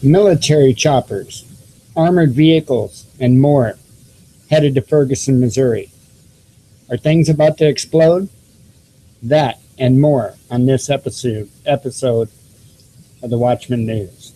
military choppers, armored vehicles, and more headed to Ferguson, Missouri. Are things about to explode? That and more on this episode of the Watchman News.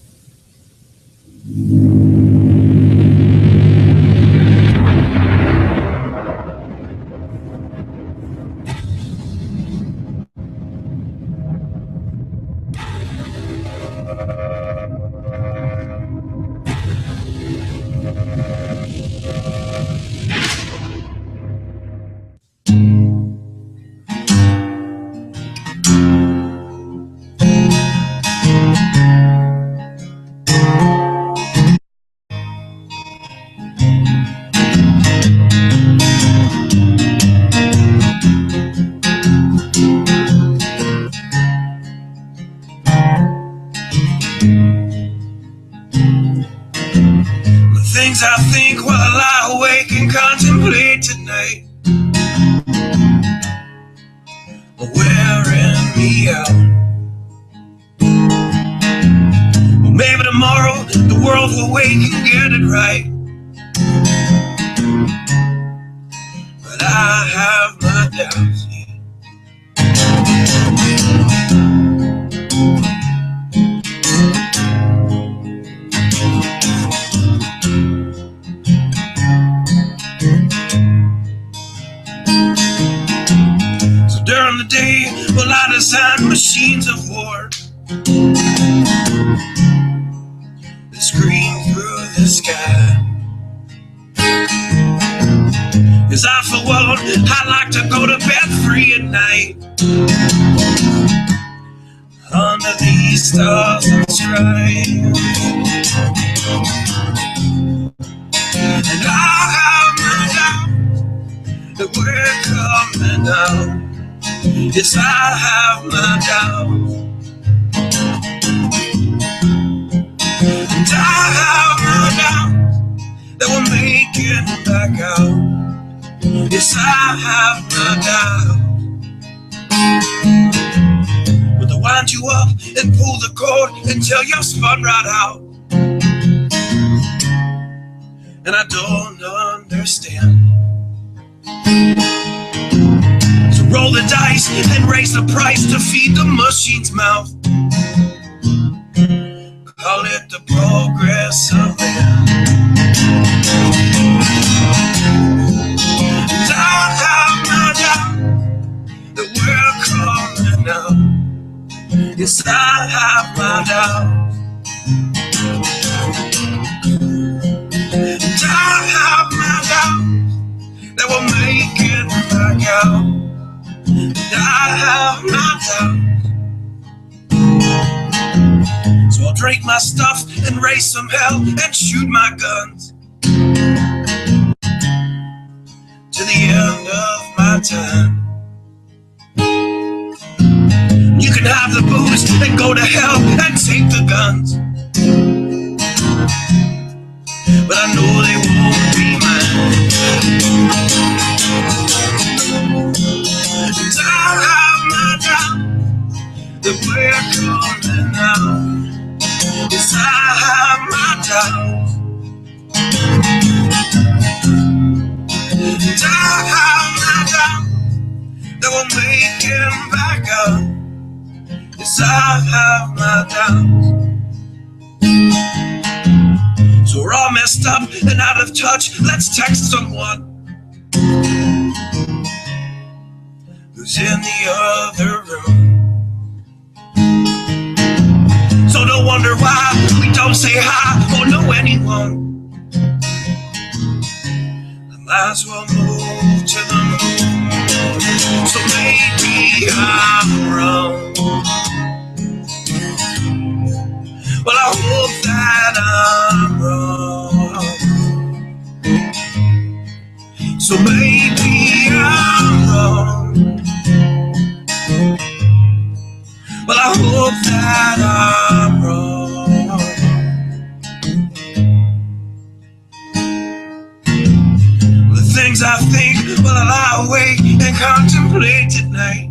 Things I think while I lie awake and contemplate tonight are wearing me out. Well, maybe tomorrow the world will wake and get it right, but I have my doubts. During the day, well, I design machines of war that scream through the sky. As I, for one, I like to go to bed free at night under these stars and stripes. And I have my doubts that we're coming out. Yes, I have my doubts, and I have my doubts that we'll make it back out. Yes, I have my doubts. But they'll wind you up and pull the cord until you're spun right out. And I don't understand. Roll the dice and raise the price to feed the machine's mouth. Call it the progress of man. And I have my doubt that we're coming out. Yes, I have my doubt. And I have my doubt that we'll make it back out. I have my doubts. So I'll drink my stuff and raise some hell and shoot my guns to the end of my time. You can have the booze and go to hell and take the guns, but I know they won't be mine. And I have my doubt that we're coming out. Yes, I have my doubt. And I have my doubt that we'll make it back out. Yes, I have my doubts. So we're all messed up and out of touch. Let's text someone who's in the other room. So don't wonder why we don't say hi or know anyone. I might as well move to the moon. So maybe I'm wrong. Well, I hope that I'm wrong. So maybe I'm wrong. Well, I hope that I'm wrong. The things I think while I lie awake and contemplate at night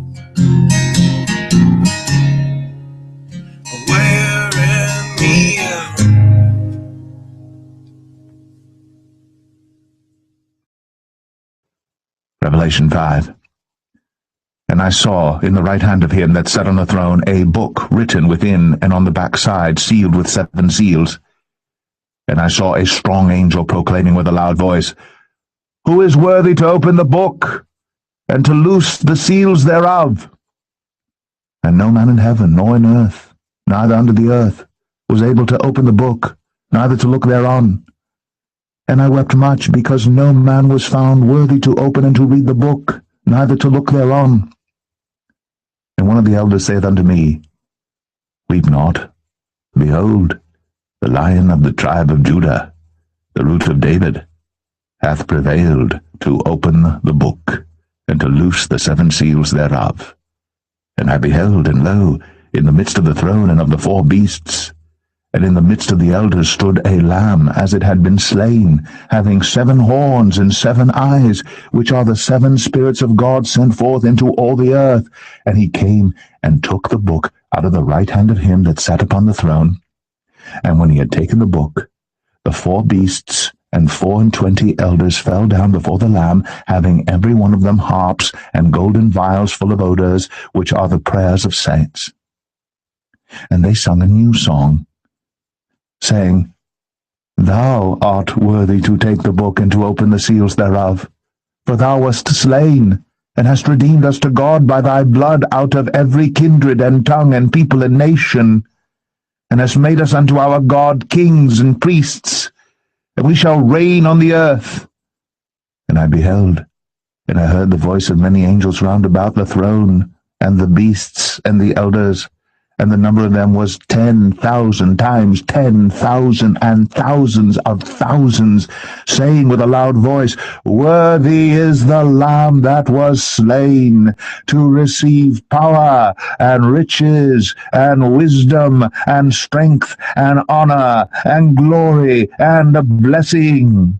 are wearing me out. Revelation 5. And I saw in the right hand of him that sat on the throne a book written within and on the backside, sealed with 7 seals. And I saw a strong angel proclaiming with a loud voice, Who is worthy to open the book, and to loose the seals thereof? And no man in heaven, nor in earth, neither under the earth, was able to open the book, neither to look thereon. And I wept much, because no man was found worthy to open and to read the book, neither to look thereon. And one of the elders saith unto me, Weep not. Behold, the Lion of the tribe of Judah, the Root of David, hath prevailed to open the book, and to loose the 7 seals thereof. And I beheld, and lo, in the midst of the throne and of the 4 beasts, and in the midst of the elders stood a lamb, as it had been slain, having 7 horns and 7 eyes, which are the 7 spirits of God sent forth into all the earth. And he came and took the book out of the right hand of him that sat upon the throne. And when he had taken the book, the 4 beasts and 24 elders fell down before the Lamb, having every one of them harps and golden vials full of odors, which are the prayers of saints. And they sung a new song, saying, Thou art worthy to take the book and to open the seals thereof, for thou wast slain, and hast redeemed us to God by thy blood out of every kindred and tongue and people and nation, and hast made us unto our God kings and priests, and we shall reign on the earth. And I beheld, and I heard the voice of many angels round about the throne, and the beasts and the elders, and the number of them was 10,000 times 10,000 and thousands of thousands, saying with a loud voice, Worthy is the Lamb that was slain to receive power and riches and wisdom and strength and honor and glory and blessing.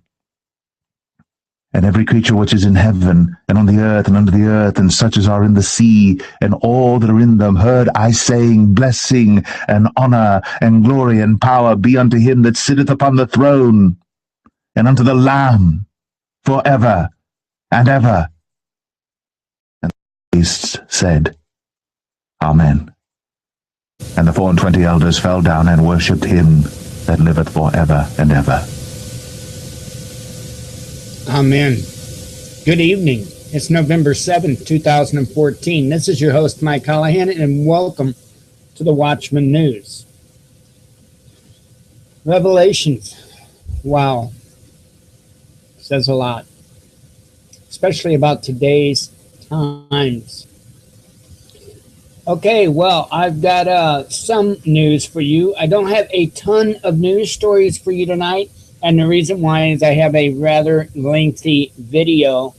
And every creature which is in heaven, and on the earth, and under the earth, and such as are in the sea, and all that are in them, heard I saying, Blessing, and honor, and glory, and power be unto him that sitteth upon the throne, and unto the Lamb, for ever and ever. And the beasts said, Amen. And the 24 elders fell down and worshipped him that liveth for ever and ever. Amen. Good evening. It's November 7th, 2014. This is your host, Mike Callahan, and welcome to the Watchman News. Revelations. Wow. Says a lot, especially about today's times. Okay, well, I've got some news for you. I don't have a ton of news stories for you tonight. And the reason why is I have a rather lengthy video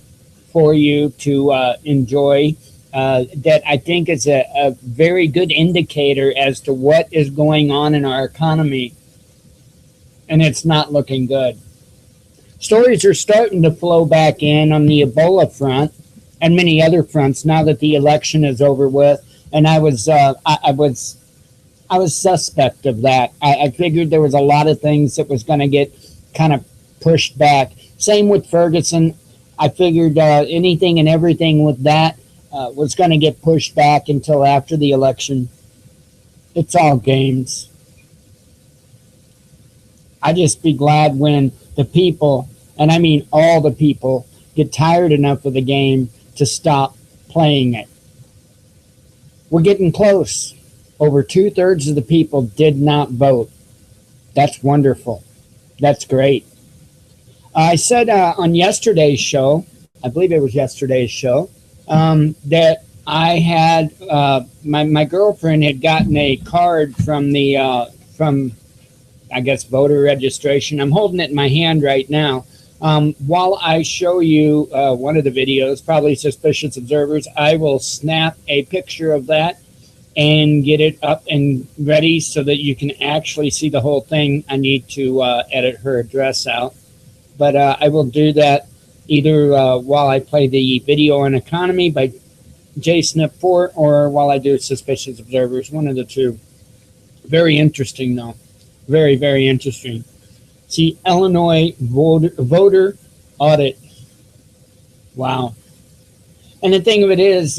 for you to enjoy that I think is a very good indicator as to what is going on in our economy. And it's not looking good. Stories are starting to flow back in on the Ebola front and many other fronts now that the election is over with. And I was suspect of that. I figured there was a lot of things that was going to get kind of pushed back. Same with Ferguson. I figured anything and everything with that was going to get pushed back until after the election. It's all games. I just be glad when the people, and I mean all the people, get tired enough of the game to stop playing it. We're getting close. Over 2/3 of the people did not vote. That's wonderful. That's great. I said on yesterday's show, I believe it was yesterday's show, that I had my girlfriend had gotten a card from the from I guess voter registration. I'm holding it in my hand right now. While I show you one of the videos, probably Suspicious Observers, I will snap a picture of that and get it up and ready so that you can actually see the whole thing. I need to edit her address out. But I will do that either while I play the video on economy by JSNIP4 or while I do Suspicious Observers, one of the two. Very interesting, though. Very, very interesting. See, Illinois voter audit. Wow. And the thing of it is,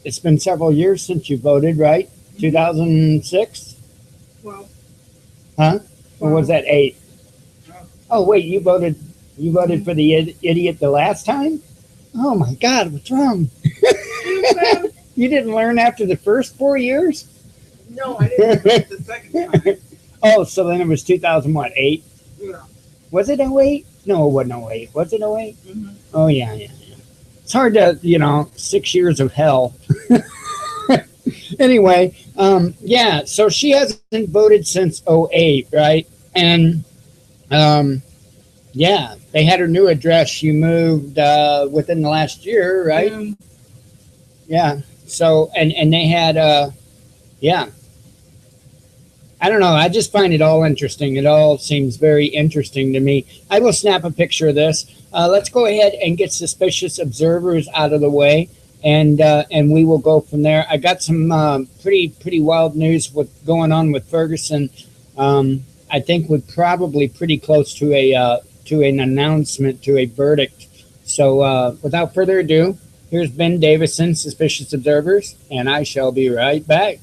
it's been several years since you voted, right? 2006? Well, Huh? Or was that 8? Oh, wait, you voted for the idiot the last time? Oh my God, what's wrong? You didn't learn after the first 4 years? no, I didn't vote the second time. Oh, so then it was 2008? Yeah. Was it 08? No, it wasn't 08. Was it 08? Mm-hmm. Oh, yeah. It's hard to, 6 years of hell. Anyway, yeah, so she hasn't voted since 08, right? And, yeah, they had her new address. You moved within the last year, right? Yeah. So, and they had, yeah. I don't know. I just find it all interesting. It all seems very interesting to me. I will snap a picture of this. Let's go ahead and get suspicious observers out of the way, and we will go from there. I got some pretty wild news what's going on with Ferguson. I think we're probably pretty close to an announcement, to a verdict. So without further ado, here's Ben Davison, Suspicious Observers, and I shall be right back.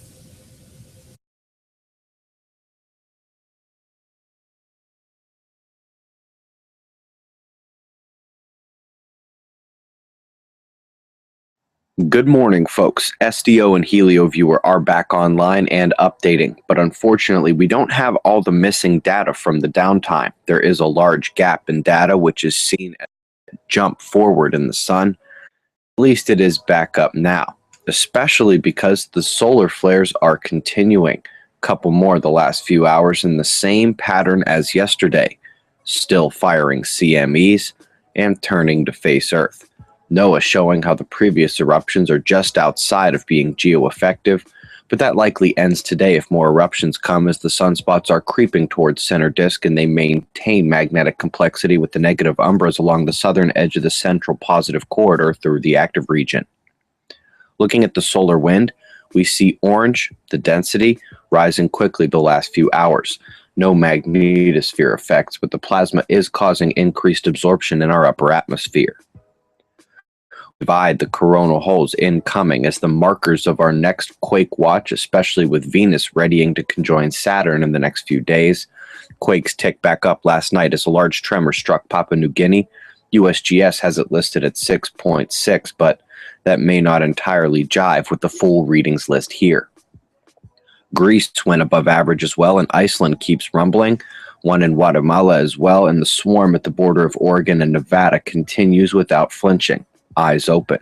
Good morning, folks. SDO and Helio Viewer are back online and updating, but unfortunately we don't have all the missing data from the downtime. There is a large gap in data which is seen as a jump forward in the sun. At least it is back up now, especially because the solar flares are continuing. A couple more the last few hours in the same pattern as yesterday, still firing CMEs and turning to face Earth. NOAA showing how the previous eruptions are just outside of being geo-effective, but that likely ends today if more eruptions come, as the sunspots are creeping towards center disk and they maintain magnetic complexity with the negative umbras along the southern edge of the central positive corridor through the active region. Looking at the solar wind, we see orange, the density, rising quickly the last few hours. No magnetosphere effects, but the plasma is causing increased absorption in our upper atmosphere. Divide the coronal holes incoming as the markers of our next quake watch, especially with Venus readying to conjoin Saturn in the next few days. Quakes ticked back up last night as a large tremor struck Papua New Guinea. USGS has it listed at 6.6, but that may not entirely jive with the full readings list here. Greece went above average as well, and Iceland keeps rumbling. One in Guatemala as well, and the swarm at the border of Oregon and Nevada continues without flinching. Eyes open.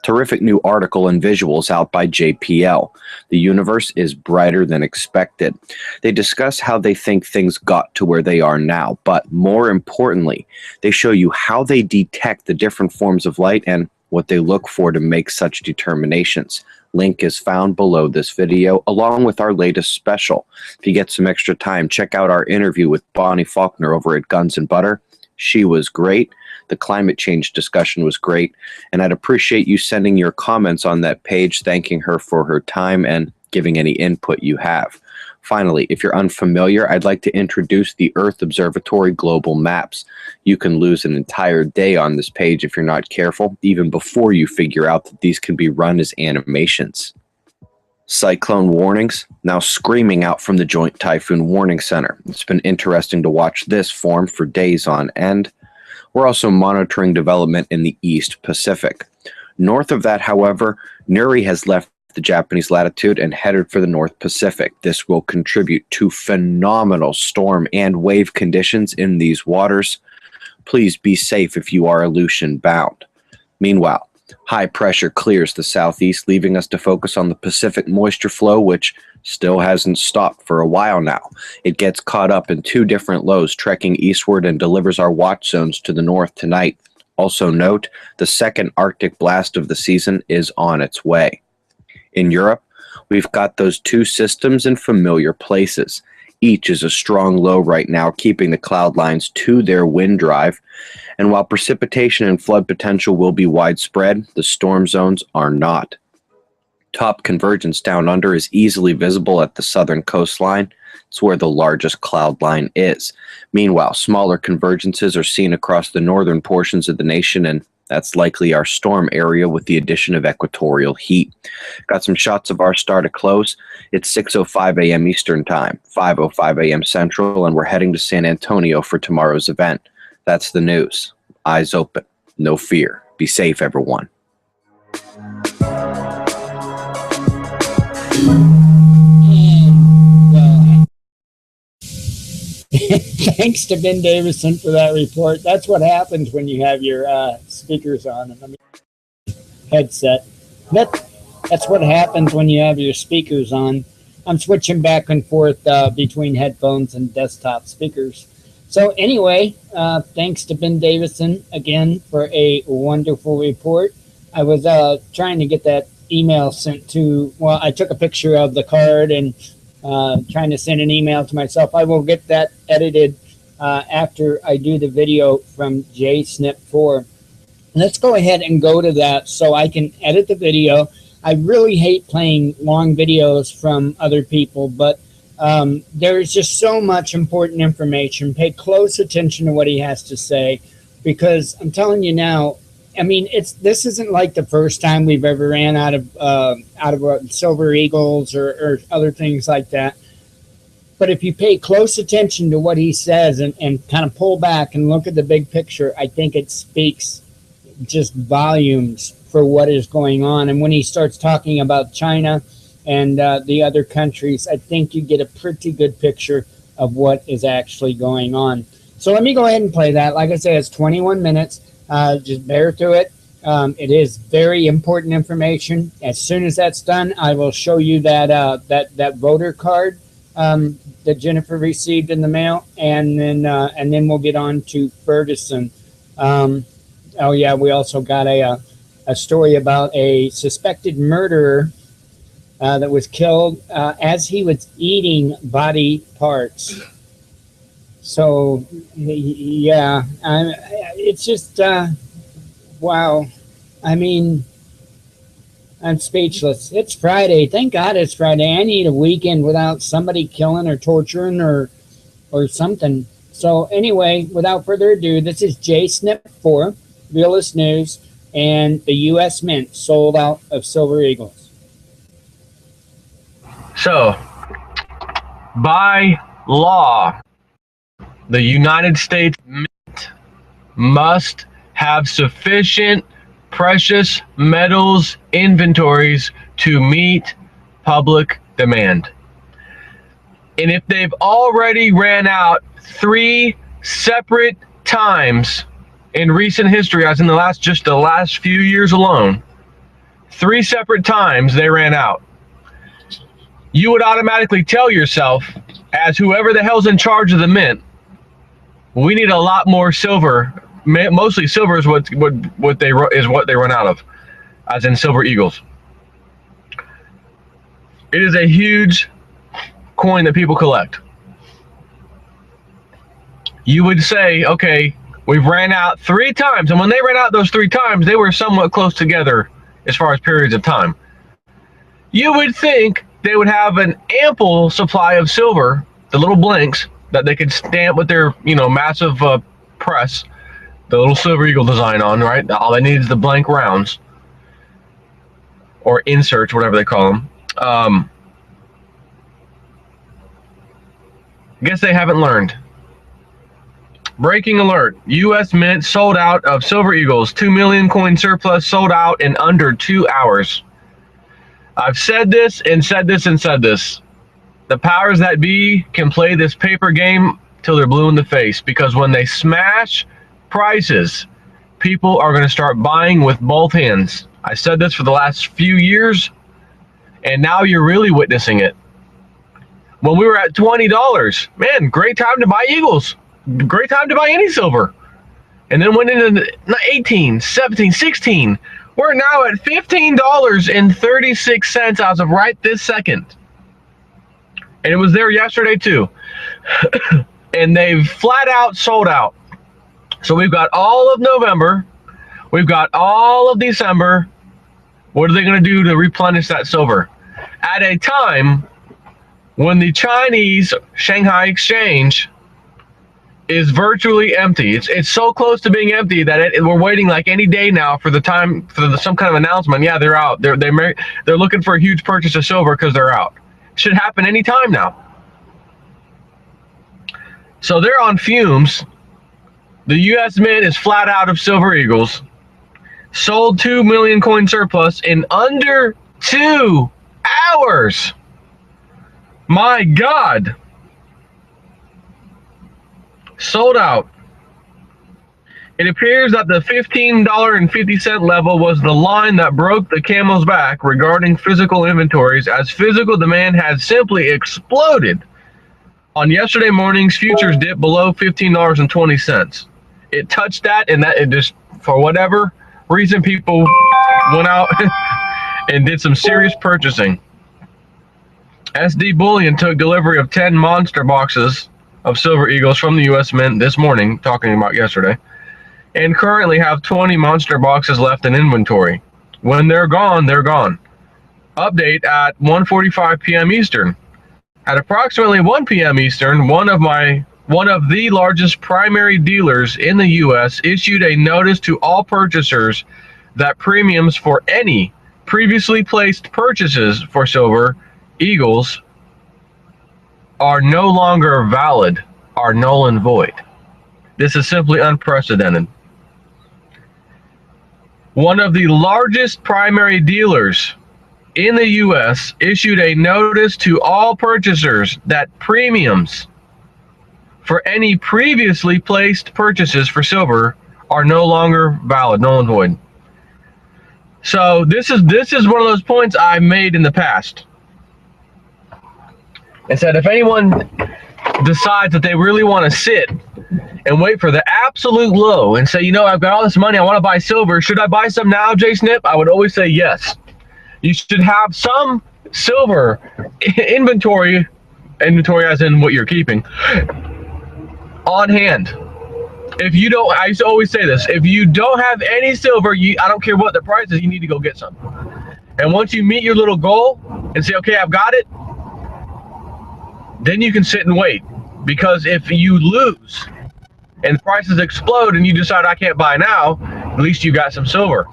Terrific new article and visuals out by JPL. The universe is brighter than expected. They discuss how they think things got to where they are now, but more importantly, they show you how they detect the different forms of light and what they look for to make such determinations. Link is found below this video, along with our latest special. If you get some extra time, check out our interview with Bonnie Faulkner over at Guns and Butter. She was great. The climate change discussion was great, and I'd appreciate you sending your comments on that page, thanking her for her time and giving any input you have. Finally, if you're unfamiliar, I'd like to introduce the Earth Observatory Global Maps. You can lose an entire day on this page if you're not careful, even before you figure out that these can be run as animations. Cyclone warnings now screaming out from the Joint Typhoon Warning Center. It's been interesting to watch this form for days on end. We're also monitoring development in the East Pacific. North of that, however, Nuri has left the Japanese latitude and headed for the North Pacific. This will contribute to phenomenal storm and wave conditions in these waters. Please be safe if you are Aleutian bound. Meanwhile, high pressure clears the southeast, leaving us to focus on the Pacific moisture flow, which still hasn't stopped for a while now. It gets caught up in two different lows, trekking eastward, and delivers our watch zones to the north tonight. Also note, the second Arctic blast of the season is on its way. In Europe, we've got those two systems in familiar places. Each is a strong low right now, keeping the cloud lines to their wind drive. And while precipitation and flood potential will be widespread, the storm zones are not. Top convergence down under is easily visible at the southern coastline. It's where the largest cloud line is. Meanwhile, smaller convergences are seen across the northern portions of the nation, and That's likely our storm area with the addition of equatorial heat. Got some shots of our star to close. It's 6:05 a.m. Eastern Time, 5:05 a.m. Central, and we're heading to San Antonio for tomorrow's event. That's the news. Eyes open. No fear. Be safe, everyone. Thanks to Ben Davison for that report. That's what happens when you have your speakers on and headset. That's what happens when you have your speakers on. I'm switching back and forth between headphones and desktop speakers. So anyway, thanks to Ben Davison again for a wonderful report. I was trying to get that email sent to, well, I took a picture of the card and trying to send an email to myself. I will get that edited after I do the video from JSNP4. Let's go ahead and go to that so I can edit the video. I really hate playing long videos from other people, but there's just so much important information. Pay close attention to what he has to say, because I'm telling you now, I mean, this isn't like the first time we've ever ran out of silver eagles or other things like that. But if you pay close attention to what he says and kind of pull back and look at the big picture, I think it speaks just volumes for what is going on. And when he starts talking about China and the other countries, I think you get a pretty good picture of what is actually going on. So let me go ahead and play that. Like I say, it's 21 minutes. Just bear through it. It is very important information. As soon as that's done, I will show you that voter card that Jennifer received in the mail, and then we'll get on to Ferguson. Oh yeah, we also got a story about a suspected murderer that was killed as he was eating body parts. So, yeah, it's just, wow. I mean, I'm speechless. It's Friday. Thank God it's Friday. I need a weekend without somebody killing or torturing or something. So, anyway, without further ado, this is JSNP4, Realist News, and the U.S. Mint sold out of Silver Eagles. So, by law, the United States Mint must have sufficient precious metals inventories to meet public demand. And if they've already ran out 3 separate times in recent history, as in the last few years alone, 3 separate times they ran out, you would automatically tell yourself, as whoever the hell's in charge of the mint, we need a lot more silver. Mostly silver is what they run out of, as in silver eagles. It is a huge coin that people collect. You would say, okay, we've ran out 3 times, and when they ran out those 3 times, they were somewhat close together as far as periods of time. You would think they would have an ample supply of silver, the little blinks that they could stamp with their, massive press, the little silver eagle design on, right? All they need is the blank rounds or inserts, whatever they call them. I guess they haven't learned. Breaking alert: U.S. Mint sold out of silver eagles. 2 million coin surplus sold out in under 2 hours. I've said this and said this and said this. The powers that be can play this paper game till they're blue in the face, because when they smash prices, people are going to start buying with both hands. I said this for the last few years, and now you're really witnessing it. When we were at $20, man, great time to buy eagles. Great time to buy any silver. And then went into 18, 17, 16. We're now at $15.36 as of right this second. And it was there yesterday too. And they've flat out sold out. So we've got all of November. We've got all of December. What are they going to do to replenish that silver? At a time when the Chinese Shanghai Exchange is virtually empty. It's so close to being empty that we're waiting like any day now for the time for some kind of announcement. Yeah, they're out. They're looking for a huge purchase of silver because they're out. Should happen any time now. So they're on fumes. The U.S. Mint is flat out of Silver Eagles. Sold 2 million coin surplus in under 2 hours. My God. Sold out. It appears that the $15.50 level was the line that broke the camel's back regarding physical inventories, as physical demand has simply exploded. On yesterday morning's futures dip below $15.20. It touched that, and that it just, for whatever reason, people went out and did some serious purchasing. SD Bullion took delivery of 10 monster boxes of Silver Eagles from the U.S. Mint this morning, talking about yesterday, and currently have 20 monster boxes left in inventory. When they're gone, they're gone. Update at 1:45 p.m. Eastern. At approximately 1 p.m. Eastern, one of the largest primary dealers in the U.S. issued a notice to all purchasers that premiums for any previously placed purchases for Silver Eagles are no longer valid, are null and void. This is simply unprecedented. One of the largest primary dealers in the U.S. issued a notice to all purchasers that premiums for any previously placed purchases for silver are no longer valid, null and void. So this is one of those points I made in the past. I said if anyone decides that they really want to sit and wait for the absolute low and say, you know, I've got all this money, I want to buy silver, should I buy some now, Jay Snip? I would always say yes. You should have some silver inventory as in what you're keeping, on hand. If you don't, I used to always say this, if you don't have any silver, I don't care what the price is, you need to go get some. And once you meet your little goal and say, okay, I've got it, then you can sit and wait. Because if you lose and prices explode and you decide I can't buy now, at least you got some silver.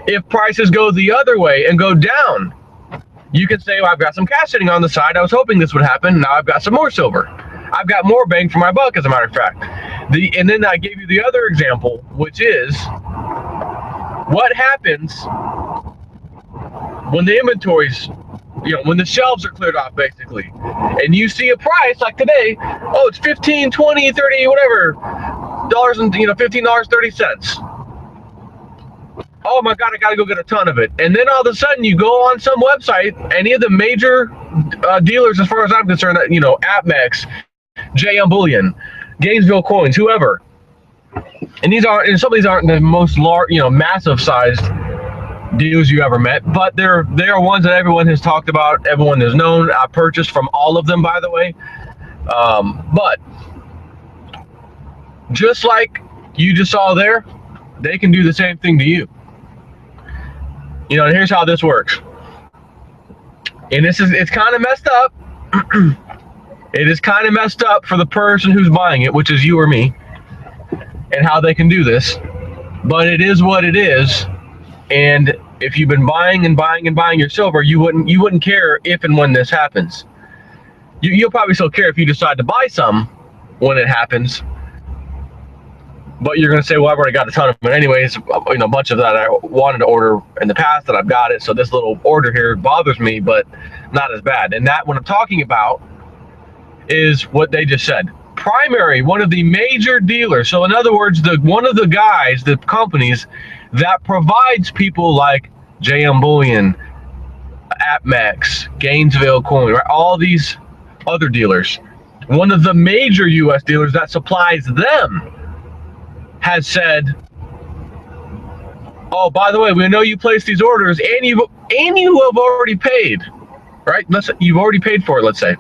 If prices go the other way and go down, you can say, well, I've got some cash sitting on the side. I was hoping this would happen. Now I've got some more silver. I've got more bang for my buck, as a matter of fact. And then I gave you the other example, which is what happens when the inventories, when the shelves are cleared off, basically, and you see a price like today, oh, it's 15, 20, 30, whatever dollars, and $15.30. Oh my God, I gotta go get a ton of it. And then all of a sudden you go on some website, any of the major dealers, as far as I'm concerned, AppMex, JM Bullion, Gainesville Coins, whoever. And some of these aren't the most large, massive sized deals you ever met, but they are ones that everyone has talked about, everyone has known. I purchased from all of them, by the way. But just like you just saw there, they can do the same thing to you. And here's how this works. And it's kind of messed up. It is kind of messed up for the person who's buying it, which is you or me, and how they can do this. But it is what it is. And if you've been buying and buying and buying your silver, you wouldn't care if and when this happens. You'll probably still care if you decide to buy some when it happens. But you're going to say, well, I've already got a ton of it anyways. A bunch of that I wanted to order in the past that I've got it. So this little order here bothers me, but not as bad. And that what I'm talking about is what they just said. Primary, one of the major dealers. So in other words, one of the guys, the companies that provides people like JM Bullion, AppMex, Gainesville Coin, right? All these other dealers. One of the major U.S. dealers that supplies them has said, oh, by the way, we know you placed these orders and you have already paid, right? You've already paid for it, let's say.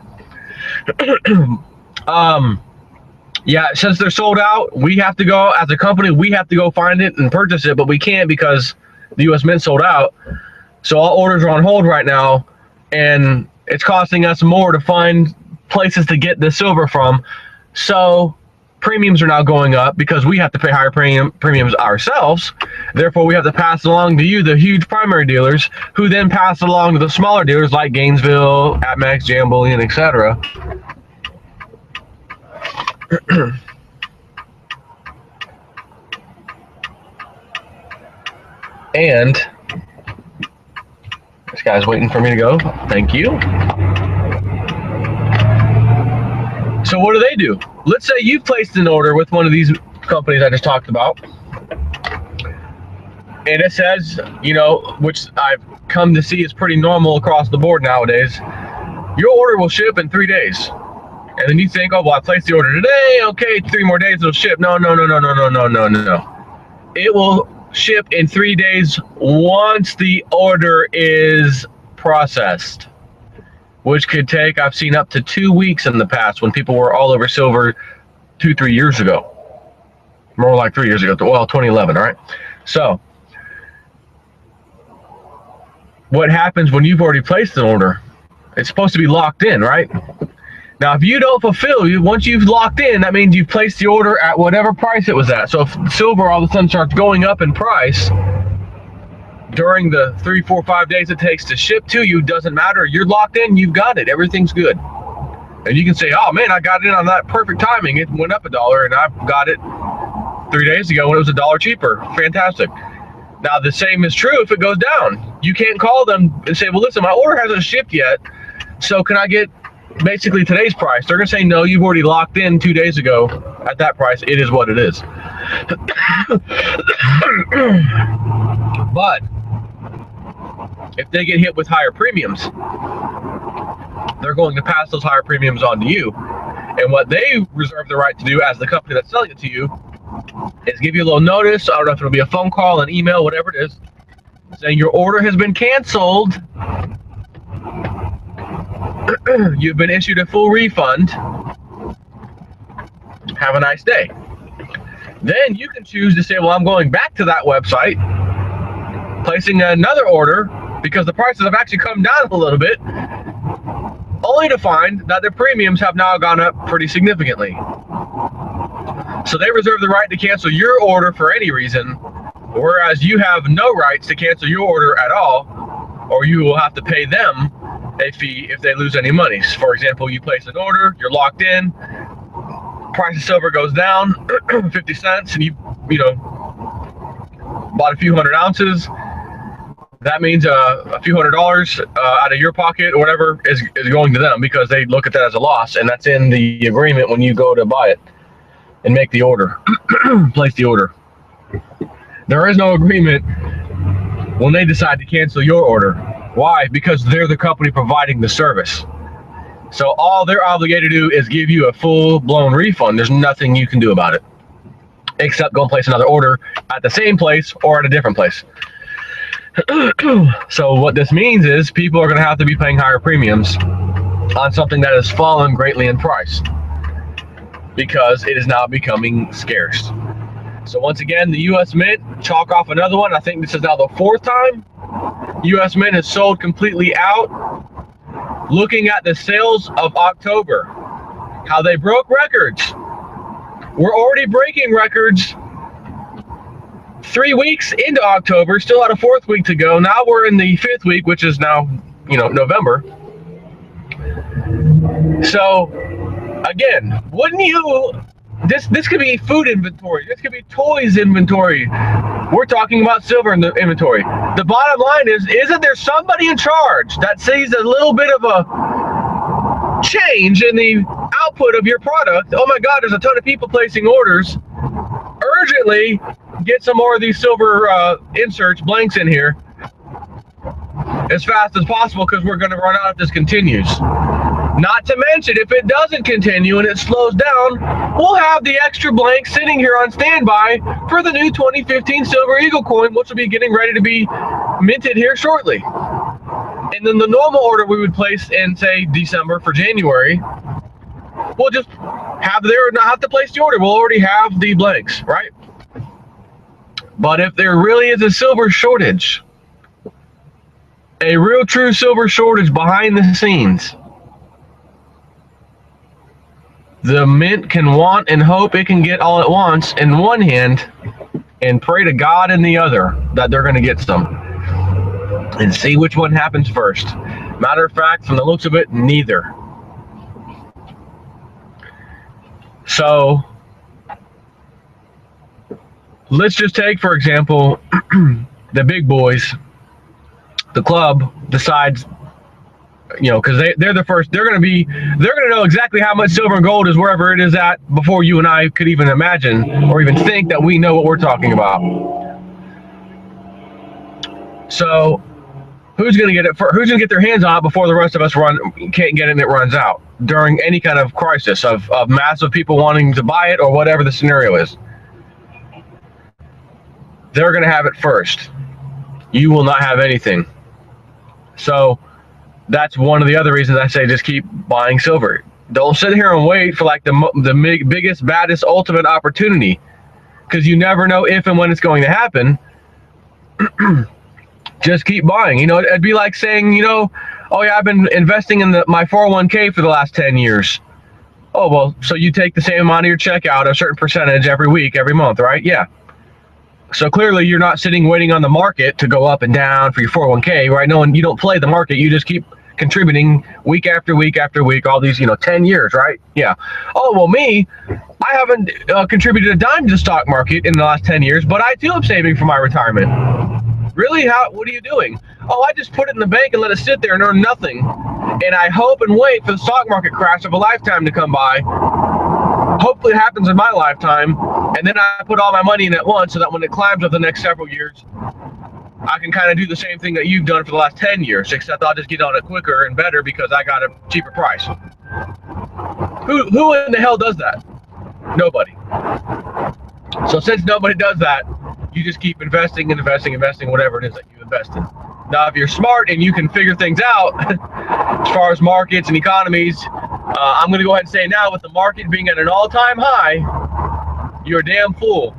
Yeah, since they're sold out, we have to go, as a company, we have to go find it and purchase it, but we can't because the U.S. Mint sold out. So all orders are on hold right now, and it's costing us more to find places to get the silver from. So premiums are now going up because we have to pay higher premiums ourselves. Therefore, we have to pass along to you, the huge primary dealers, who then pass along to the smaller dealers like Gainesville, APMEX, Jam Bullion, etc. And this guy's waiting for me to go. Thank you. So what do? Let's say you've placed an order with one of these companies I just talked about. And it says, you know, which I've come to see is pretty normal across the board nowadays, your order will ship in 3 days. And then you think, oh, well, I placed the order today. Okay, 3 more days it'll ship. No. It will ship in 3 days once the order is processed, which could take, I've seen, up to 2 weeks in the past when people were all over silver 2-3 years ago. More like 3 years ago. Well, 2011, all right? So, what happens when you've already placed an order? It's supposed to be locked in, right? Now, if you don't fulfill, once you've locked in, that means you've placed the order at whatever price it was at. So if silver all of a sudden starts going up in price during the 3, 4, 5 days it takes to ship to you, doesn't matter. You're locked in, you've got it, everything's good. And you can say, oh man, I got it in on that perfect timing. It went up $1 and I've got it 3 days ago when it was $1 cheaper. Fantastic. Now the same is true if it goes down. You can't call them and say, well, listen, my order hasn't shipped yet, so can I get basically today's price? They're gonna say, no, you've already locked in 2 days ago at that price. It is what it is. But if they get hit with higher premiums, they're going to pass those higher premiums on to you. And what they reserve the right to do as the company that's selling it to you is give you a little notice. I don't know if it'll be a phone call, an email, whatever it is, saying your order has been canceled. You've been issued a full refund. Have a nice day. Then you can choose to say, well, I'm going back to that website, placing another order because the prices have actually come down a little bit, only to find that the premiums have now gone up pretty significantly. So they reserve the right to cancel your order for any reason, whereas you have no rights to cancel your order at all, or you will have to pay them a fee if they lose any money. For example, you place an order, you're locked in, price of silver goes down 50 cents, and you bought a few hundred ounces. That means a few $100s out of your pocket or whatever is going to them because they look at that as a loss, and that's in the agreement when you go to buy it and make the order, place the order. There is no agreement when they decide to cancel your order. Why? Because they're the company providing the service. So all they're obligated to do is give you a full-blown refund. There's nothing you can do about it, except go and place another order at the same place or at a different place. So what this means is people are going to have to be paying higher premiums on something that has fallen greatly in price because it is now becoming scarce. So once again, the U.S. Mint, chalk off another one. I think this is now the 4th time U.S. Mint has sold completely out. Looking at the sales of October, how they broke records. We're already breaking records 3 weeks into October, still had a 4th week to go. Now we're in the 5th week, which is now, November. So, again, wouldn't you, this could be food inventory, this could be toys inventory. We're talking about silver in the inventory. The bottom line is, isn't there somebody in charge that sees a little bit of a change in the output of your product? Oh my God, there's a ton of people placing orders. Urgently, get some more of these silver inserts, blanks in here as fast as possible because we're going to run out if this continues. Not to mention, if it doesn't continue and it slows down, we'll have the extra blank sitting here on standby for the new 2015 Silver Eagle coin, which will be getting ready to be minted here shortly. And then the normal order we would place in, say, December for January, we'll just have there, not have to place the order. We'll already have the blanks, right? But if there really is a silver shortage, a real true silver shortage behind the scenes, the mint can want and hope it can get all it wants in one hand and pray to God in the other that they're going to get some. And see which one happens first. Matter of fact, from the looks of it, neither. So, let's just take, for example, the big boys. The club decides, because they're the first, they're going to know exactly how much silver and gold is wherever it is at before you and I could even imagine or even think that we know what we're talking about. So who's going to get it first? Who's going to get their hands on it before the rest of us can't get it and it runs out during any kind of crisis of massive people wanting to buy it or whatever the scenario is? They're going to have it first. You will not have anything. So that's one of the other reasons I say just keep buying silver. Don't sit here and wait for like the biggest, baddest, ultimate opportunity, because you never know if and when it's going to happen. Just keep buying. It'd be like saying, oh yeah, I've been investing in my 401k for the last 10 years. Oh, well, so you take the same amount of your check out, a certain percentage every week, every month, right? Yeah. So clearly you're not sitting waiting on the market to go up and down for your 401k, right? No, and you don't play the market. You just keep contributing week after week after week, all these, 10 years, right? Yeah. Oh, well, me, I haven't contributed a dime to the stock market in the last 10 years, but I too am saving for my retirement. Really? What are you doing? Oh, I just put it in the bank and let it sit there and earn nothing. And I hope and wait for the stock market crash of a lifetime to come by. Hopefully it happens in my lifetime, and then I put all my money in at once so that when it climbs over the next several years, I can kind of do the same thing that you've done for the last 10 years, except I'll just get on it quicker and better because I got a cheaper price. Who in the hell does that? Nobody. So since nobody does that, you just keep investing, whatever it is that you invest in. Now, if you're smart and you can figure things out as far as markets and economies, I'm going to go ahead and say now, with the market being at an all-time high, you're a damn fool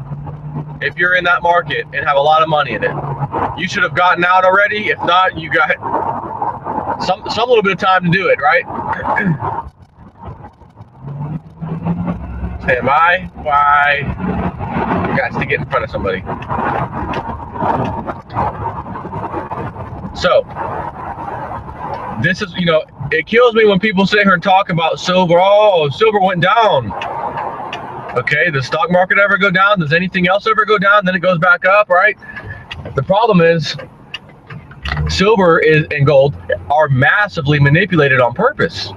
if you're in that market and have a lot of money in it. You should have gotten out already. If not, you got some little bit of time to do it, right? Stand by. Why? You guys to get in front of somebody. So, this is, it kills me when people sit here and talk about silver. Oh, silver went down. Okay, does the stock market ever go down? Does anything else ever go down? Then it goes back up, right? The problem is silver and gold are massively manipulated on purpose.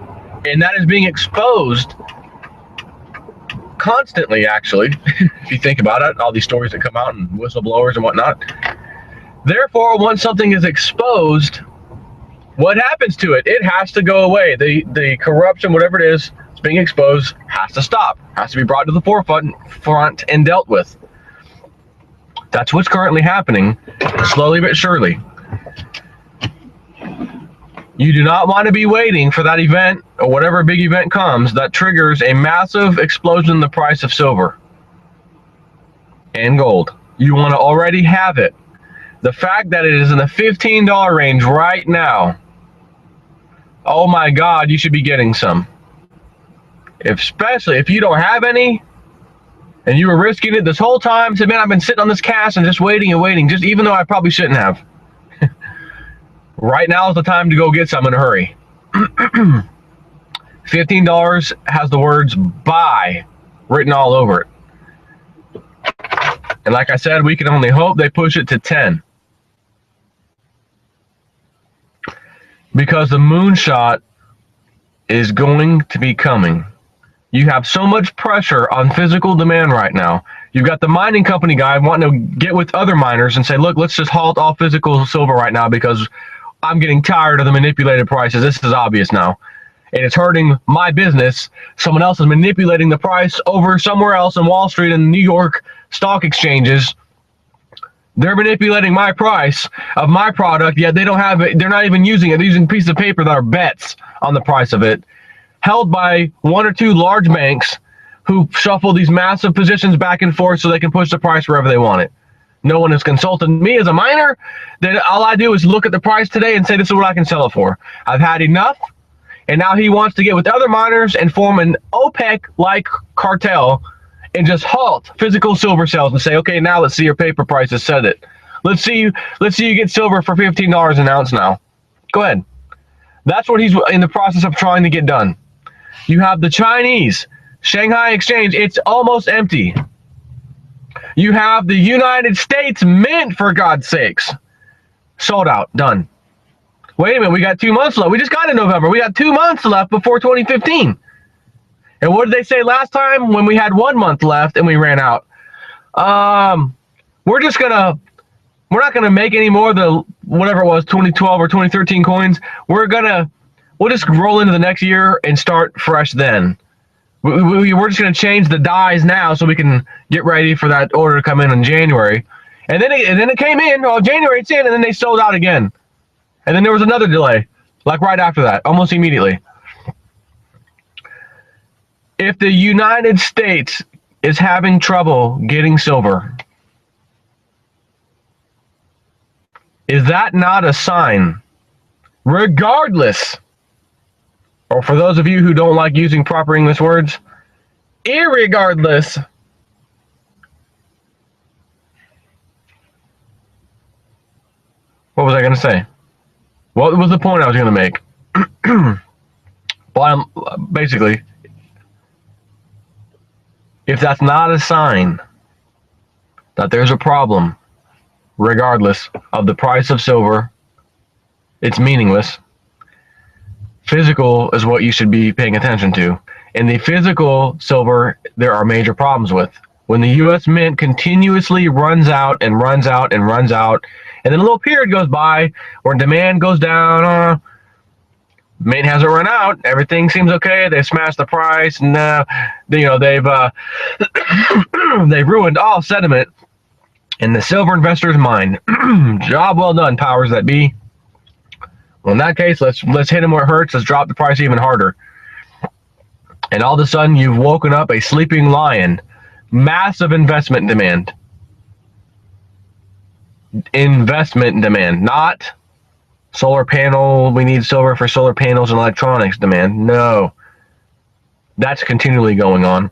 And that is being exposed constantly, actually, if you think about it, all these stories that come out and whistleblowers and whatnot. Therefore, once something is exposed, what happens to it? It has to go away. The corruption, whatever it is, it's being exposed, has to stop, has to be brought to the forefront and dealt with. That's what's currently happening, slowly but surely. You do not want to be waiting for that event or whatever big event comes that triggers a massive explosion in the price of silver and gold. You want to already have it. The fact that it is in the $15 range right now, oh my God, you should be getting some. Especially if you don't have any and you were risking it this whole time. Said, man, I've been sitting on this cash and just waiting and waiting, just even though I probably shouldn't have. Right now is the time to go get some in a hurry. $15 has the words buy written all over it. And like I said, we can only hope they push it to 10. Because the moonshot is going to be coming. You have so much pressure on physical demand right now. You've got the mining company guy wanting to get with other miners and say, look, let's just halt all physical silver right now because I'm getting tired of the manipulated prices. This is obvious now. And it's hurting my business. Someone else is manipulating the price over somewhere else in Wall Street and New York stock exchanges. They're manipulating my price of my product, yet they don't have it. They're not even using it. They're using pieces of paper that are bets on the price of it, held by one or two large banks who shuffle these massive positions back and forth so they can push the price wherever they want it. No one has consulted me as a miner. Then all I do is look at the price today and say, this is what I can sell it for. I've had enough. And now he wants to get with other miners and form an OPEC-like cartel and just halt physical silver sales and say, okay, now let's see your paper prices, set it. Let's see you get silver for $15 an ounce now. Go ahead. That's what he's in the process of trying to get done. You have the Chinese Shanghai Exchange. It's almost empty. You have the United States Mint, for God's sakes. Sold out. Done. Wait a minute. We got 2 months left. We just got in November. We got 2 months left before 2015. And what did they say last time when we had 1 month left and we ran out? We're not going to make any more of the, whatever it was, 2012 or 2013 coins. We'll just roll into the next year and start fresh then. We're just going to change the dies now so we can get ready for that order to come in January. And then it came in, January it's in, and then they sold out again. And then there was another delay, like right after that, almost immediately. If the United States is having trouble getting silver, is that not a sign, regardless, or for those of you who don't like using proper English words, irregardless what was I going to say? What was the point I was going to make? Basically, if that's not a sign that there's a problem, regardless of the price of silver, it's meaningless. Physical is what you should be paying attention to. And the physical silver, there are major problems with. When the U.S. Mint continuously runs out and runs out and runs out, and then a little period goes by where demand goes down, Mint hasn't run out, everything seems okay, they've smashed the price, and they've ruined all sentiment in the silver investor's mind. Job well done, powers that be. Well, in that case, let's hit them where it hurts. Let's drop the price even harder. And all of a sudden, you've woken up a sleeping lion. Massive investment demand. Investment demand, not solar panel. We need silver for solar panels and electronics demand. No, that's continually going on.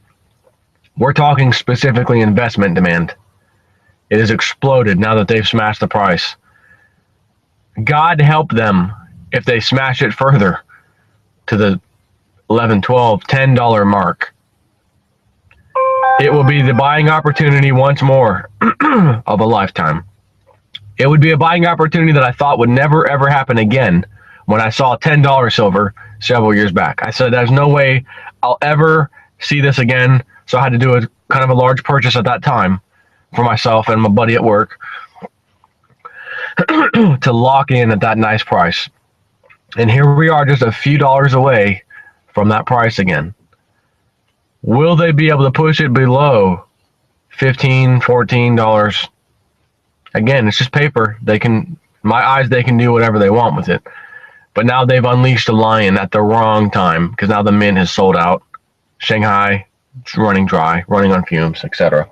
We're talking specifically investment demand. It has exploded now that they've smashed the price. God help them if they smash it further to the $11, $12, $10 mark. It will be the buying opportunity once more of a lifetime. It would be a buying opportunity that I thought would never, ever happen again when I saw $10 silver several years back. I said, there's no way I'll ever see this again. So I had to do a kind of a large purchase at that time for myself and my buddy at work to lock in at that nice price. And here we are, just a few dollars away from that price again. Will they be able to push it below $15, $14? Again, it's just paper. They can, in my eyes, they can do whatever they want with it. But now they've unleashed a lion at the wrong time, because now the mint has sold out. Shanghai running dry, running on fumes, etc.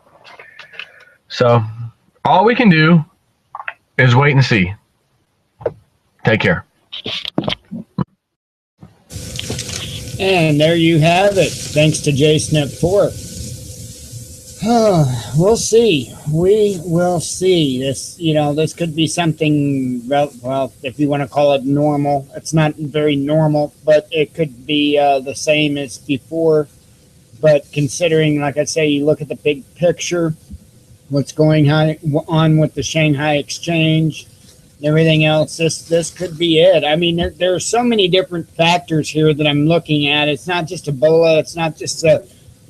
So all we can do is wait and see. Take care. And there you have it. Thanks to JSnip4. We'll see. We will see. This could be something, well, if you want to call it normal. It's not very normal, but it could be the same as before. But considering, like I say, you look at the big picture, what's going on with the Shanghai Exchange, everything else, this could be it. I mean, there are so many different factors here that I'm looking at. It's not just Ebola. It's not just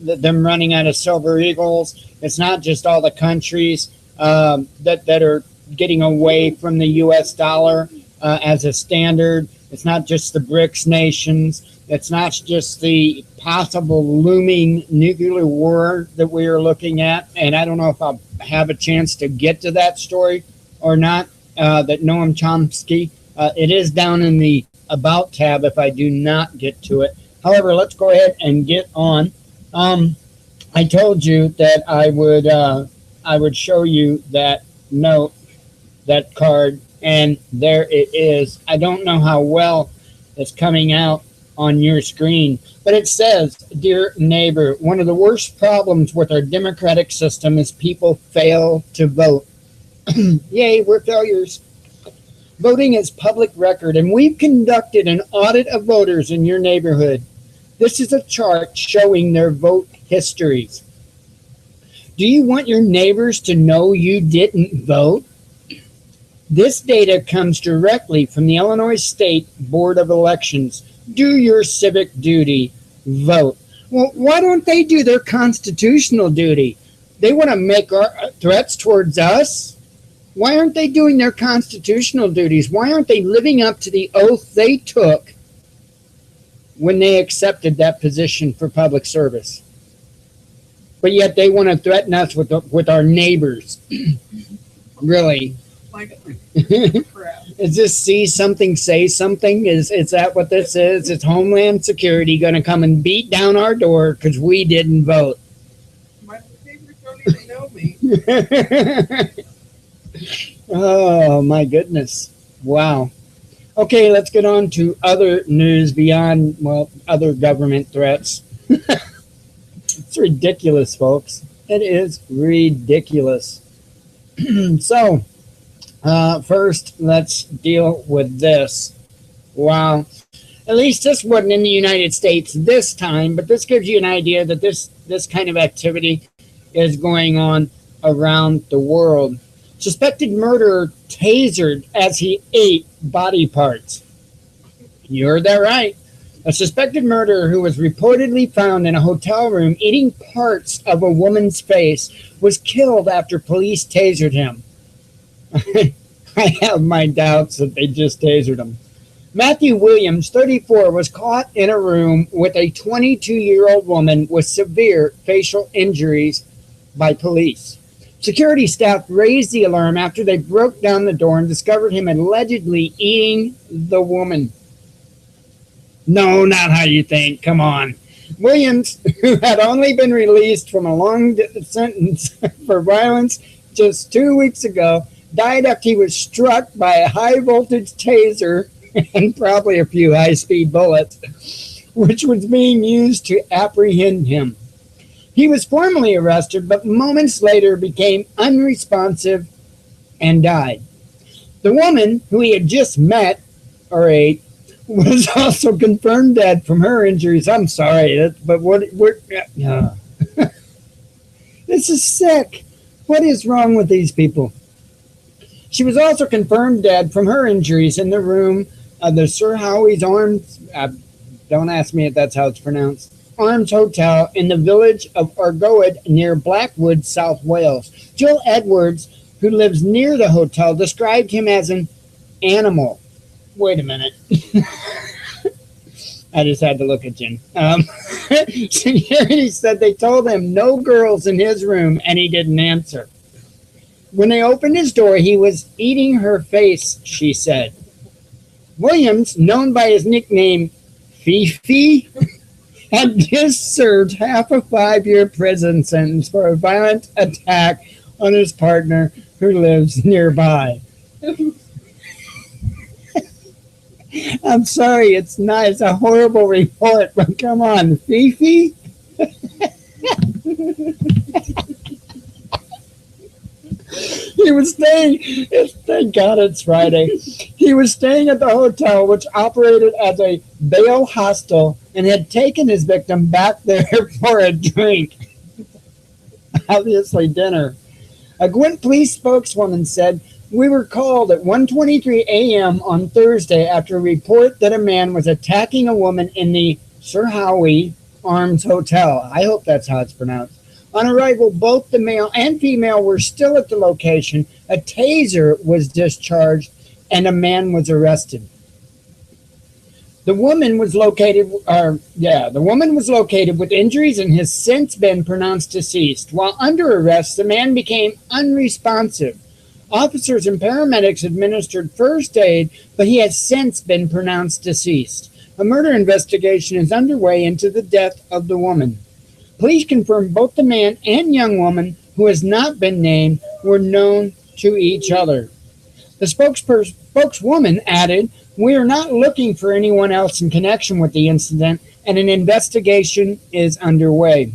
them running out of silver eagles. It's not just all the countries that are getting away from the U.S. dollar as a standard. It's not just the BRICS nations. It's not just the possible looming nuclear war that we are looking at. And I don't know if I'll have a chance to get to that story or not. That Noam Chomsky. It is down in the About tab if I do not get to it. However, let's go ahead and get on. I told you that I would show you that note, that card, and there it is. I don't know how well it's coming out on your screen. But it says, dear neighbor, one of the worst problems with our democratic system is people fail to vote. Yay, we're failures. Voting is public record, and we've conducted an audit of voters in your neighborhood. This is a chart showing their vote histories. Do you want your neighbors to know you didn't vote? This data comes directly from the Illinois State Board of Elections. Do your civic duty, vote. Well, why don't they do their constitutional duty? They want to make our threats towards us. Why aren't they doing their constitutional duties? Why aren't they living up to the oath they took when they accepted that position for public service? But yet they want to threaten us with our neighbors. Really? Like crap. Is this see something, say something? Is that what this is? Is Homeland Security going to come and beat down our door because we didn't vote? My neighbors don't even know me. Oh, my goodness. Wow. Okay, let's get on to other news beyond, well, other government threats. It's ridiculous, folks. It is ridiculous. So, first, let's deal with this. Wow. At least this wasn't in the United States this time, but this gives you an idea that this kind of activity is going on around the world. Suspected murderer tasered as he ate body parts. You heard that right. A suspected murderer who was reportedly found in a hotel room eating parts of a woman's face was killed after police tasered him. I have my doubts that they just tasered him. Matthew Williams, 34, was caught in a room with a 22-year-old woman with severe facial injuries by police. Security staff raised the alarm after they broke down the door and discovered him allegedly eating the woman. No, not how you think. Come on. Williams, who had only been released from a long sentence for violence just 2 weeks ago, died after he was struck by a high-voltage taser and probably a few high-speed bullets, which was being used to apprehend him. He was formally arrested, but moments later became unresponsive and died. The woman, who he had just met, or ate, was also confirmed dead from her injuries. I'm sorry, but this is sick. What is wrong with these people? She was also confirmed dead from her injuries in the room of the Sir Howie's Arms. Don't ask me if that's how it's pronounced. Arms Hotel in the village of Argoed near Blackwood, South Wales. Jill Edwards, who lives near the hotel, described him as an animal. Wait a minute. I just had to look at Jim. Security said they told him no girls in his room, and he didn't answer. When they opened his door, he was eating her face, she said. Williams, known by his nickname Fifi, had just served half a 5-year prison sentence for a violent attack on his partner who lives nearby. I'm sorry, it's not. It's a horrible report, but come on, Fifi. He was staying, thank God it's Friday. He was staying at the hotel, which operated as a bail hostel, and had taken his victim back there for a drink. Obviously dinner. A Gwent police spokeswoman said, "We were called at 1:23 a.m. on Thursday after a report that a man was attacking a woman in the Sir Howie Arms Hotel." I hope that's how it's pronounced. On arrival, both the male and female were still at the location. A taser was discharged, and a man was arrested. The woman was located with injuries and has since been pronounced deceased. While under arrest, the man became unresponsive. Officers and paramedics administered first aid, but he has since been pronounced deceased. A murder investigation is underway into the death of the woman. Police confirmed both the man and young woman, who has not been named, were known to each other. The spokeswoman added, "We are not looking for anyone else in connection with the incident, and an investigation is underway."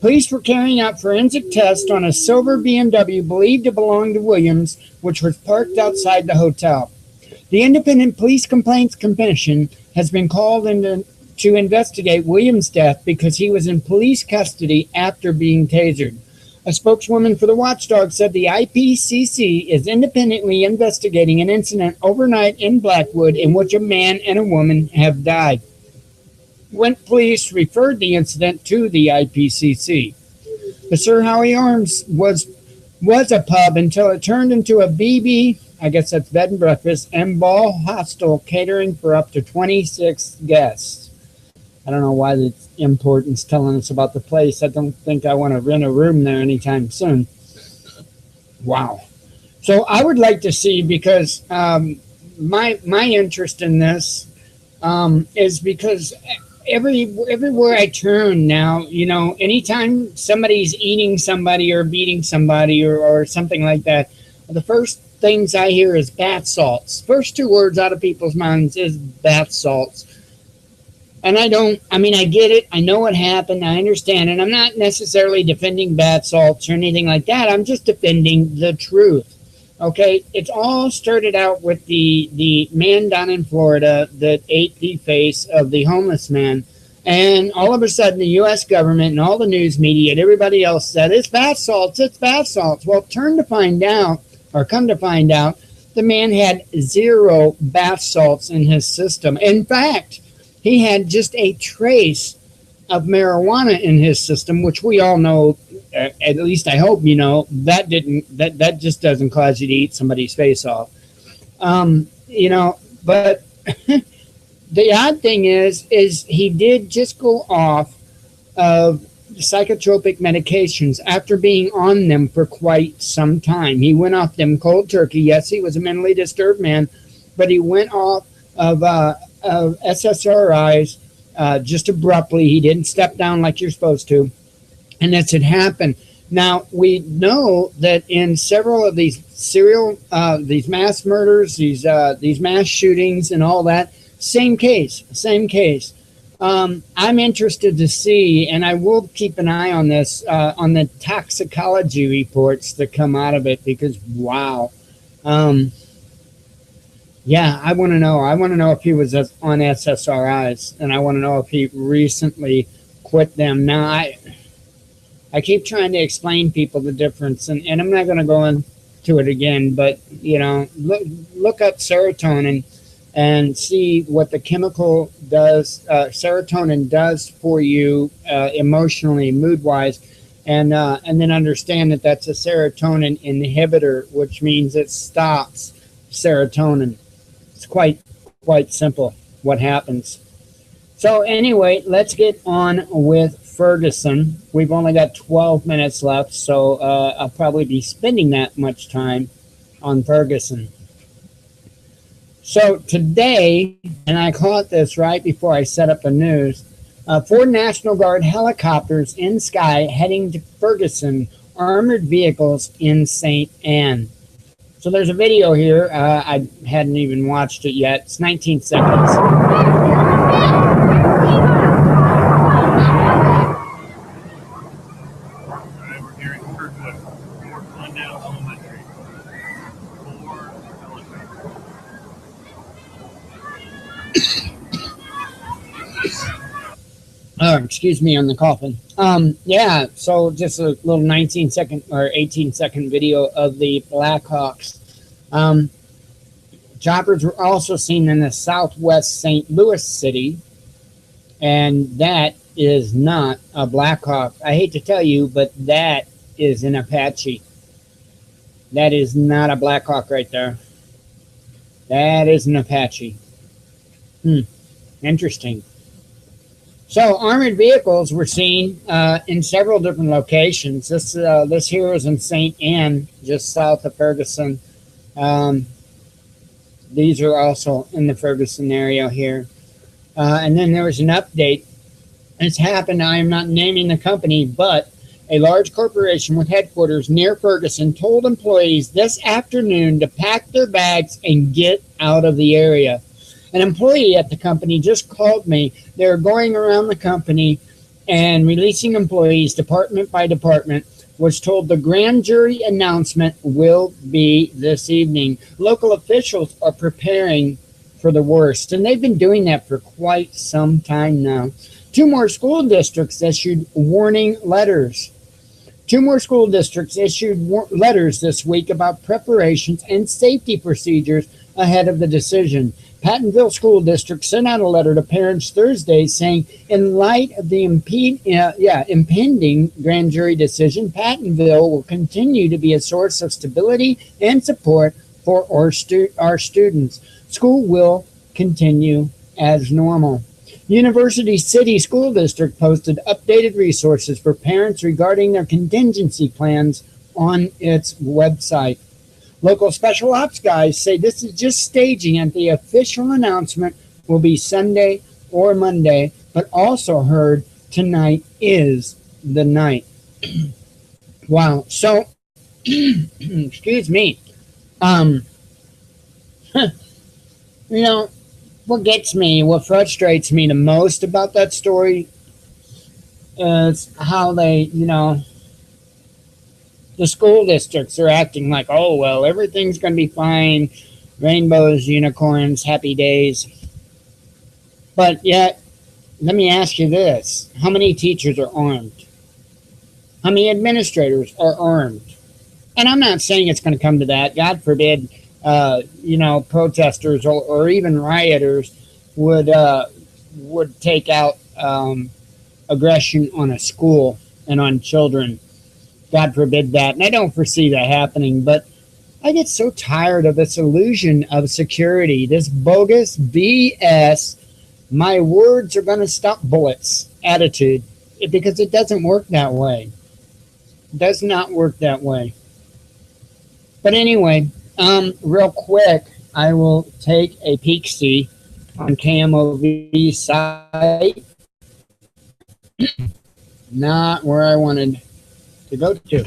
Police were carrying out forensic tests on a silver BMW believed to belong to Williams, which was parked outside the hotel. The Independent Police Complaints Commission has been called in to investigate Williams' death because he was in police custody after being tasered. A spokeswoman for the watchdog said the IPCC is independently investigating an incident overnight in Blackwood in which a man and a woman have died. Gwent police referred the incident to the IPCC. The Sir Howie Arms was a pub until it turned into a BB, I guess that's bed and breakfast, and ball hostel catering for up to 26 guests. I don't know why the important's telling us about the place. I don't think I want to rent a room there anytime soon. Wow. So I would like to see, because my interest in this is because everywhere I turn now, you know, anytime somebody's eating somebody or beating somebody or something like that, the first things I hear is bath salts. First two words out of people's minds is bath salts. And I get it. I know what happened. I understand. And I'm not necessarily defending bath salts or anything like that. I'm just defending the truth. Okay? It's all started out with the man down in Florida that ate the face of the homeless man. And all of a sudden, the U.S. government and all the news media and everybody else said, it's bath salts, it's bath salts. Well, come to find out, the man had 0 bath salts in his system. In fact, he had just a trace of marijuana in his system, which we all know, at least I hope you know, that just doesn't cause you to eat somebody's face off. You know, but the odd thing is he did just go off of psychotropic medications after being on them for quite some time. He went off them cold turkey. Yes, he was a mentally disturbed man, but he went off of SSRIs just abruptly. He didn't step down like you're supposed to, and this had happened. Now, we know that in several of these these mass murders, these mass shootings and all that, same case. I'm interested to see, and I will keep an eye on this, on the toxicology reports that come out of it, because, wow. Yeah, I want to know. I want to know if he was on SSRIs, and I want to know if he recently quit them. Now, I keep trying to explain people the difference, and I'm not going to go into it again, but, you know, look up serotonin and see what the chemical does, serotonin does for you emotionally, mood-wise, and then understand that that's a serotonin inhibitor, which means it stops serotonin. It's quite simple what happens. So anyway, let's get on with Ferguson. We've only got 12 minutes left, so I'll probably be spending that much time on Ferguson. So today, and I caught this right before I set up the news, 4 National Guard helicopters in sky heading to Ferguson, armored vehicles in St. Anne. So there's a video here. I hadn't even watched it yet. It's 19 seconds. Oh, excuse me on the coughing. Yeah, so just a little 19-second or 18-second video of the Blackhawks. Choppers were also seen in the southwest St. Louis city, and that is not a Blackhawk. I hate to tell you, but that is an Apache. That is not a Blackhawk right there. That is an Apache. Interesting. So armored vehicles were seen in several different locations. This here is in St. Anne, just south of Ferguson. These are also in the Ferguson area here. And then there was an update. It's happened. I am not naming the company, but a large corporation with headquarters near Ferguson, told employees this afternoon to pack their bags and get out of the area. An employee at the company just called me. They're going around the company and releasing employees department by department. Was told the grand jury announcement will be this evening. Local officials are preparing for the worst, and they've been doing that for quite some time now. 2 more school districts issued warning letters. 2 more school districts issued letters this week about preparations and safety procedures ahead of the decision. Pattonville School District sent out a letter to parents Thursday saying, in light of the impending grand jury decision, Pattonville will continue to be a source of stability and support for our students. School will continue as normal. University City School District posted updated resources for parents regarding their contingency plans on its website. Local special ops guys say this is just staging, and the official announcement will be Sunday or Monday, but also heard tonight is the night. Wow. So, excuse me. You know, what frustrates me the most about that story is how they, the school districts are acting like, oh, well, everything's going to be fine. Rainbows, unicorns, happy days. But yet, let me ask you this. How many teachers are armed? How many administrators are armed? And I'm not saying it's going to come to that. God forbid, protesters or even rioters would take out aggression on a school and on children. God forbid that. And I don't foresee that happening, but I get so tired of this illusion of security, this bogus BS, my words are going to stop bullets attitude, because it doesn't work that way. It does not work that way. But anyway, real quick, I will take a peek-see on KMOV's site. Not where I wanted to go to.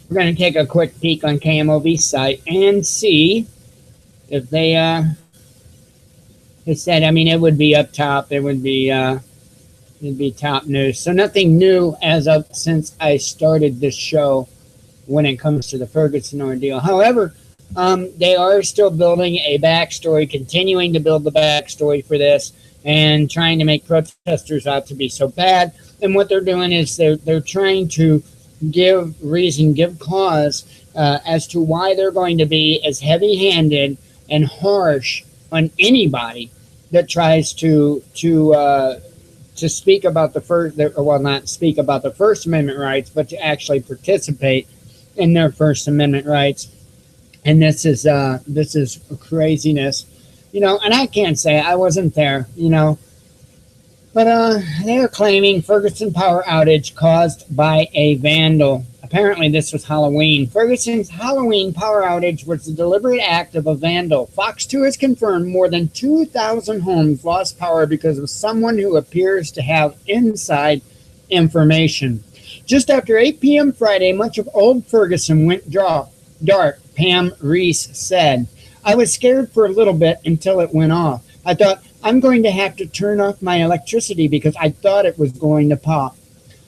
We're going to take a quick peek on KMOV's site and see if they said, it would be up top. It'd be top news. So nothing new as of since I started this show when it comes to the Ferguson ordeal. However, they are still building a backstory, continuing to build the backstory for this, and trying to make protesters out to be so bad. And what they're doing is they're trying to give reason, give cause as to why they're going to be as heavy-handed and harsh on anybody that tries to speak about not speak about the First Amendment rights, but to actually participate in their First Amendment rights. And this is craziness, and I can't say I wasn't there, but they are claiming Ferguson power outage caused by a vandal. Apparently this was Halloween. Ferguson's Halloween power outage was the deliberate act of a vandal. Fox 2 has confirmed more than 2,000 homes lost power because of someone who appears to have inside information. Just after 8 p.m. Friday, much of old Ferguson went dark, Pam Reese said. I was scared for a little bit until it went off. I thought, I'm going to have to turn off my electricity because I thought it was going to pop.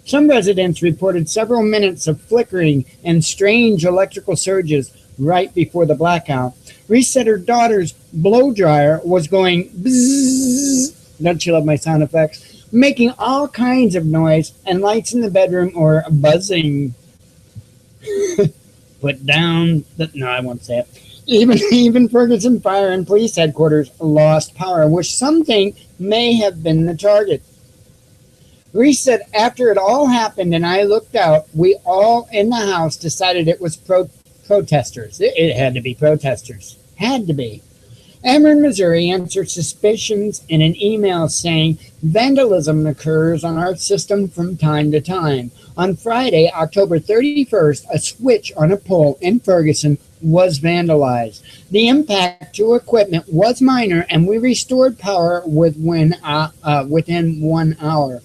Some residents reported several minutes of flickering and strange electrical surges right before the blackout. Reese said her daughter's blow dryer was going bzzz. Don't you love my sound effects? Making all kinds of noise, and lights in the bedroom or buzzing. Put down no, I won't say it. Even Ferguson Fire and Police Headquarters lost power, which some think may have been the target. Reese said, after it all happened and I looked out, we all in the house decided it was protesters. It had to be protesters. Had to be. Ameren, Missouri answered suspicions in an email saying vandalism occurs on our system from time to time. On Friday, October 31st, a switch on a pole in Ferguson was vandalized. The impact to equipment was minor, and we restored power within 1 hour.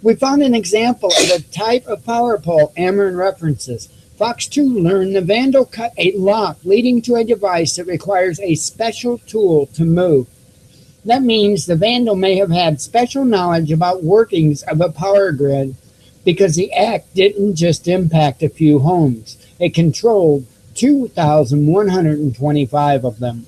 We found an example of a type of power pole Ameren references. Fox 2 learned the vandal cut a lock leading to a device that requires a special tool to move. That means the vandal may have had special knowledge about workings of a power grid because the act didn't just impact a few homes. It controlled 2,125 of them.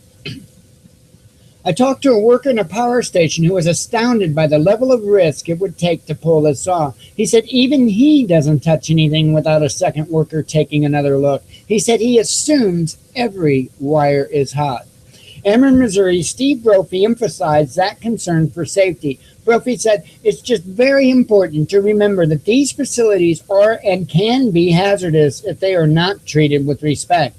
I talked to a worker in a power station who was astounded by the level of risk it would take to pull this off. He said even he doesn't touch anything without a second worker taking another look. He said he assumes every wire is hot. Ameren, Missouri, Steve Brophy emphasized that concern for safety. Brophy said it's just very important to remember that these facilities are and can be hazardous if they are not treated with respect.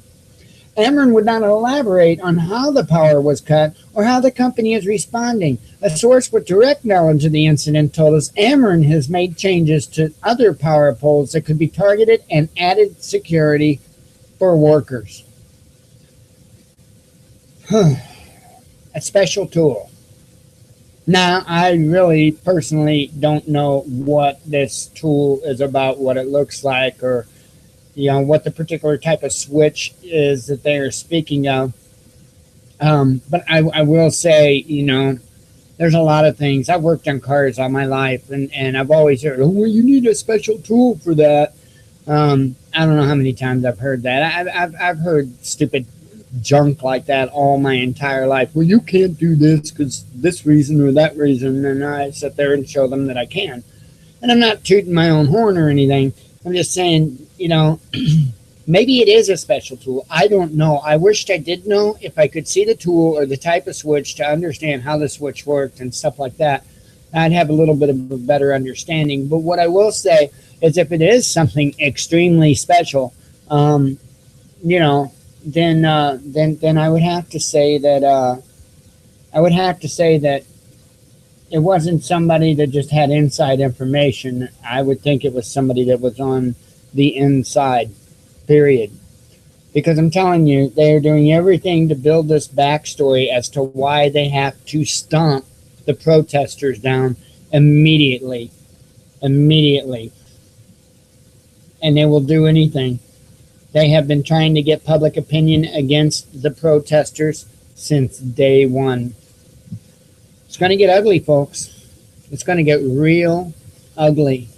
Ameren would not elaborate on how the power was cut or how the company is responding. A source with direct knowledge of the incident told us Ameren has made changes to other power poles that could be targeted and added security for workers. A special tool. Now, I really personally don't know what this tool is about, what it looks like, or what the particular type of switch is that they are speaking of. But I will say, there's a lot of things. I've worked on cars all my life, and I've always heard, well, you need a special tool for that. I don't know how many times I've heard that. I've heard stupid junk like that all my entire life. Well, you can't do this because this reason or that reason, and I sit there and show them that I can. And I'm not tooting my own horn or anything. I'm just saying, maybe it is a special tool. I don't know. I wished I did know. If I could see the tool or the type of switch to understand how the switch worked and stuff like that, I'd have a little bit of a better understanding. But what I will say is if it is something extremely special, then I would have to say that it wasn't somebody that just had inside information. I would think it was somebody that was on the inside, period. Because I'm telling you, they're doing everything to build this backstory as to why they have to stomp the protesters down immediately. And they will do anything. They have been trying to get public opinion against the protesters since day one. It's going to get ugly, folks. It's going to get real ugly.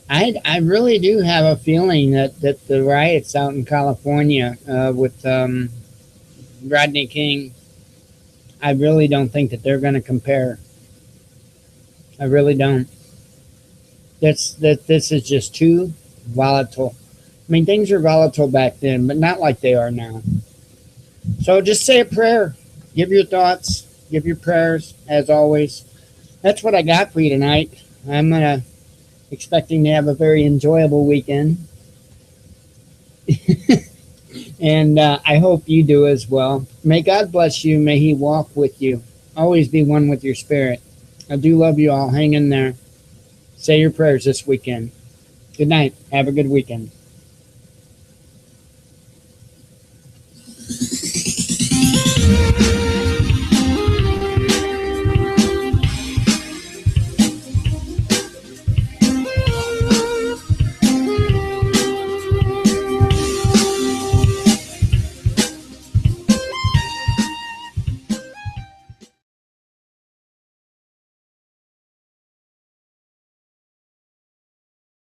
I really do have a feeling that the riots out in California with Rodney King, I really don't think that they're going to compare. I really don't. This is just too volatile. I mean, things were volatile back then, but not like they are now. So just say a prayer. Give your thoughts. Give your prayers, as always. That's what I got for you tonight. I'm expecting to have a very enjoyable weekend. And I hope you do as well. May God bless you. May He walk with you. Always be one with your spirit. I do love you all. Hang in there. Say your prayers this weekend. Good night. Have a good weekend.